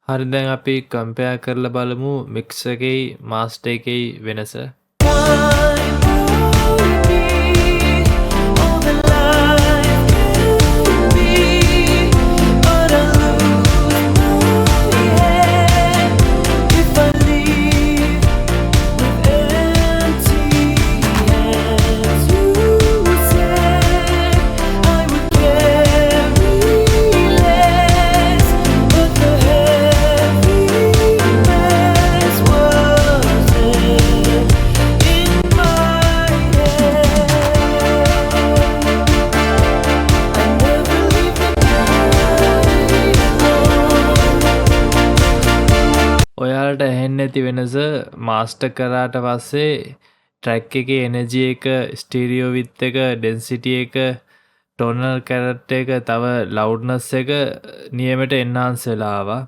හරි දැන් අපි කම්පෙයාර් කරලා බලමු මික්ස් එකේයි මාස්ටර් එකේයි වෙනස. ඔයාලට ඇහෙන්නේ නැති වෙනස මාස්ටර් කරාට පස්සේ ට්‍රැක් එකේ එනර්ජි එක ස්ටීරියෝ විත් එක ඩෙන්සිටි එක ටෝනල් කැරක්ටර් එක තව ලවුඩ්නස් එක නියමයට එන්හාන්ස් වෙලා ආවා.